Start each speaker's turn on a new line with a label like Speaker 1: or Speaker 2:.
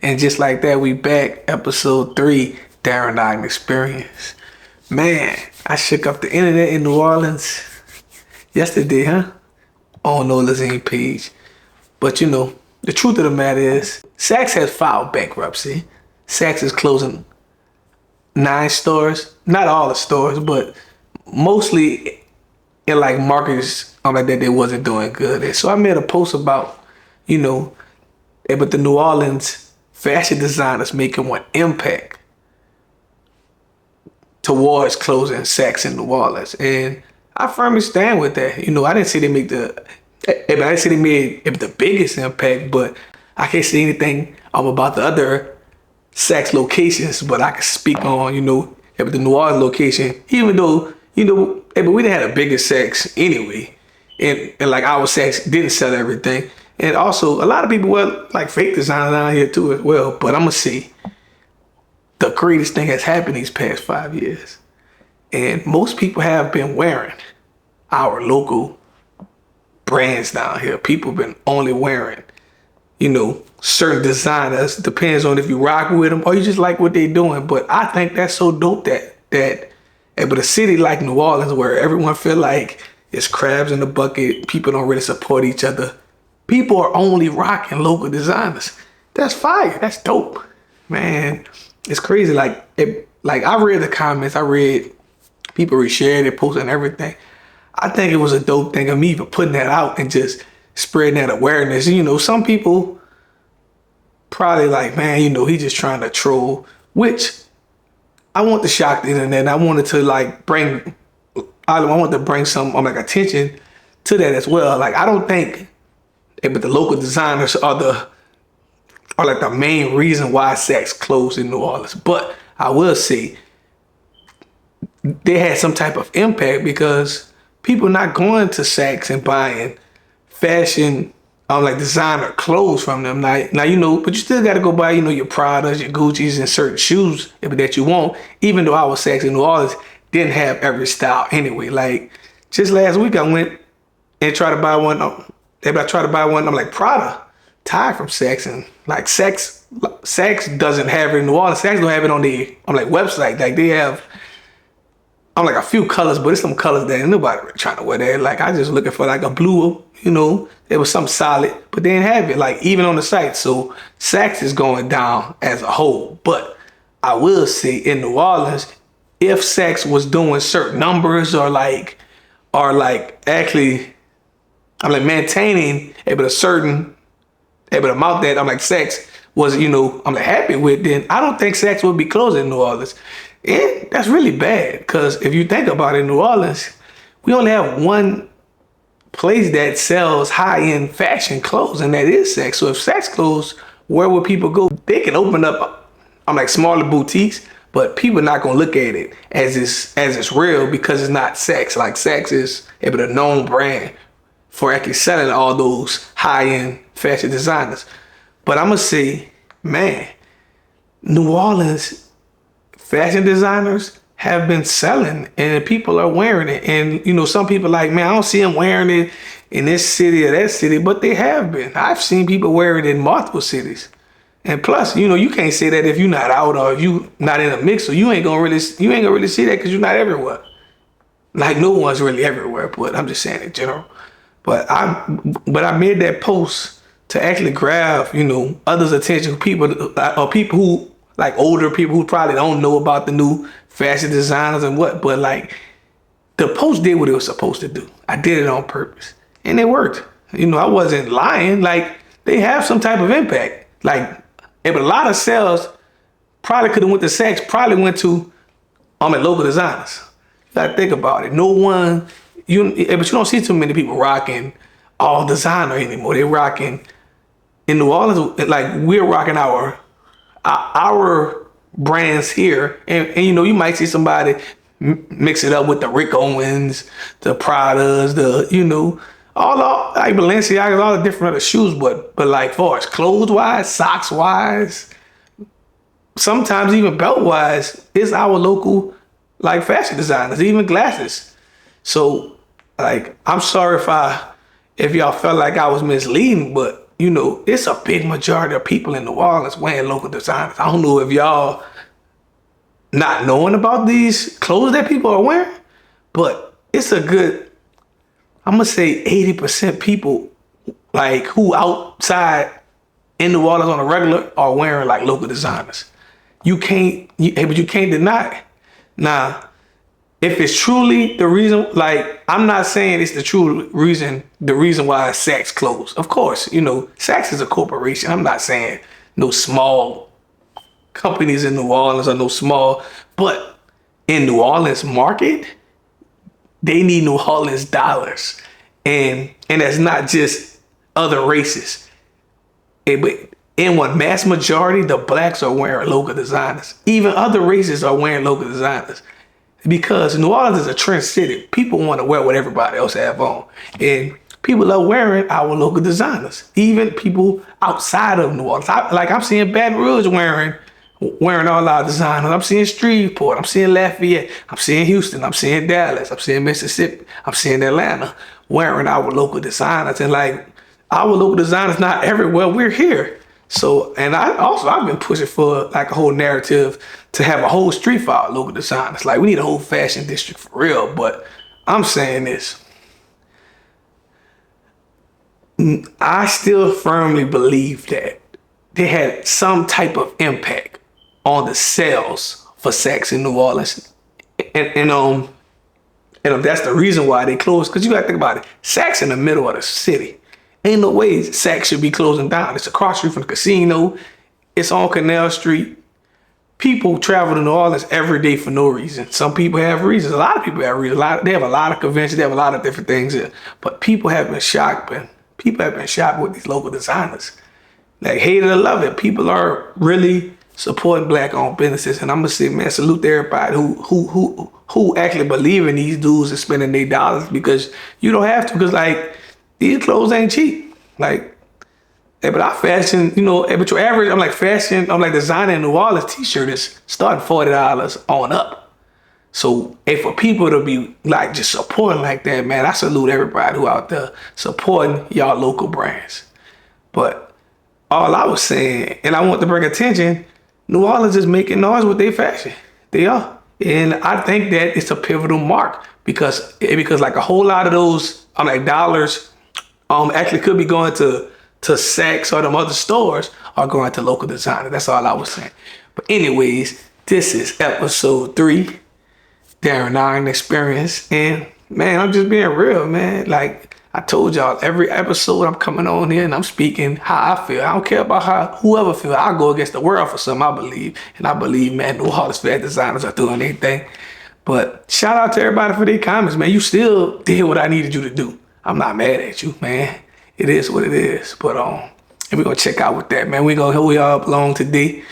Speaker 1: And just like that, we back, episode 3, Darren Ogden Experience. Man, I shook up the internet in New Orleans yesterday, huh? On no listening page. But you know, the truth of the matter is, Saks has filed bankruptcy. Saks is closing 9 stores. Not all the stores, but mostly in like markets like that they wasn't doing good. And so I made a post about, but the New Orleans fashion designers making one impact towards closing Saks in New Orleans. And I firmly stand with that. I didn't say they made the biggest impact, but I can't say anything about the other Saks locations, but I can speak on, the New Orleans location, even though, but we didn't have the biggest Saks anyway. And like our Saks didn't sell everything. And also a lot of people were like fake designers down here too as well. But I'm gonna say the greatest thing has happened these past 5 years. And most people have been wearing our local brands down here. People have been only wearing, certain designers. Depends on if you rock with them or you just like what they're doing. But I think that's so dope but a city like New Orleans where everyone feel like it's crabs in the bucket, people don't really support each other. People are only rocking local designers. That's fire. That's dope, man. It's crazy. Like I read the comments. I read people reshared it, posting everything. I think it was a dope thing of me even putting that out and just spreading that awareness. Some people probably like, man, he just trying to troll, which I want to shock the internet. I wanted to I want to bring some attention to that as well. Like, I don't think but the local designers are the main reason why Saks closed in New Orleans. But I will say they had some type of impact because people not going to Saks and buying fashion designer clothes from them. Now but you still got to go buy your Pradas, your Gucci's, and certain shoes that you want. Even though our Saks in New Orleans didn't have every style anyway. Like just last week I went and tried to buy one. I tried to buy one. I'm like Prada tied from Saks, and like Saks doesn't have it in New Orleans. Saks don't have it on the website. Like they have a few colors, but it's some colors that ain't nobody really trying to wear that. Like I just looking for like a blue, it was something solid, but they didn't have it like even on the site. So Saks is going down as a whole. But I will say in New Orleans, if Saks was doing certain numbers or actually maintaining a certain amount that Saks was happy with, then I don't think Saks would be closing in New Orleans. And that's really bad because if you think about it, in New Orleans, we only have one place that sells high-end fashion clothes, and that is Saks. So if Saks closed, where would people go? They can open up smaller boutiques, but people are not gonna look at it as it's real because it's not Saks. Like Saks is a known brand for actually selling all those high-end fashion designers. But I'm gonna say, man, New Orleans fashion designers have been selling and people are wearing it. And some people like, man, I don't see them wearing it in this city or that city, but they have been. I've seen people wear it in multiple cities. And plus, you can't say that if you're not out or if you not in a mix, so you ain't gonna really see that because you're not everywhere. Like no one's really everywhere, but I'm just saying in general. But I made that post to actually grab, others' attention, people who like older people who probably don't know about the new fashion designers and what, but like the post did what it was supposed to do. I did it on purpose and it worked. I wasn't lying. Like they have some type of impact. Like if a lot of sales probably could have went to Saks, probably went to local designers. You gotta think about it. No one, but you don't see too many people rocking all designer anymore. They're rocking in New Orleans, like we're rocking our brands here, and you might see somebody mix it up with the Rick Owens, the Pradas, all like Balenciaga, all the different other shoes, but like far as clothes wise, socks wise, sometimes even belt wise, it's our local like fashion designers, even glasses. So like I'm sorry if y'all felt like I was misleading, but it's a big majority of people in New Orleans wearing local designers. I don't know if y'all not knowing about these clothes that people are wearing, but it's a good, I'm gonna say 80% people like who outside in New Orleans on a regular are wearing like local designers. But you can't deny it. Now, if it's truly the reason, like, I'm not saying it's the reason why Saks closed. Of course, Saks is a corporation. I'm not saying no small companies in New Orleans or no small, but in New Orleans market, they need New Orleans dollars. And that's not just other races. But in one mass majority, the blacks are wearing local designers. Even other races are wearing local designers. Because New Orleans is a trend city. People want to wear what everybody else have on. And people are wearing our local designers. Even people outside of New Orleans. I'm seeing Baton Rouge wearing all our designers. I'm seeing Shreveport. I'm seeing Lafayette. I'm seeing Houston. I'm seeing Dallas. I'm seeing Mississippi. I'm seeing Atlanta wearing our local designers. And like, our local designers not everywhere. We're here. So, and I've been pushing for like a whole narrative to have a whole street for our local designers. Like, we need a whole fashion district for real. But I'm saying this. I still firmly believe that they had some type of impact on the sales for Saks in New Orleans. And that's the reason why they closed. Because you got to think about it. Saks in the middle of the city. Ain't no way Saks should be closing down. It's across the street from the casino. It's on Canal Street. People travel to New Orleans every day for no reason. Some people have reasons. A lot of people have reasons. They have a lot of conventions. They have a lot of different things here. But people have been shocked. People have been shocked with these local designers. Like, hate it or love it, people are really supporting black-owned businesses. And I'm gonna say, man, salute to everybody who actually believe in these dudes and spending their dollars, because you don't have to. Because like, these clothes ain't cheap. Like, but our fashion, but your average, I'm like designing in New Orleans t-shirt is starting $40 on up. So, for people to be like just supporting like that, man, I salute everybody who out there supporting y'all local brands. But all I was saying, and I want to bring attention, New Orleans is making noise with their fashion. They are. And I think that it's a pivotal mark because like a whole lot of those dollars actually could be going to Saks or them other stores are going to local designers. That's all I was saying. But anyways, this is episode 3, Darren Ogden Experience. And man, I'm just being real, man. Like I told y'all, every episode I'm coming on here and I'm speaking how I feel. I don't care about how whoever feels. I go against the world for something I believe. And I believe, man, New Orleans fashion designers are doing their thing. But shout out to everybody for their comments, man. You still did what I needed you to do. I'm not mad at you, man. It is what it is. But and we're gonna check out with that, man. We all belong today.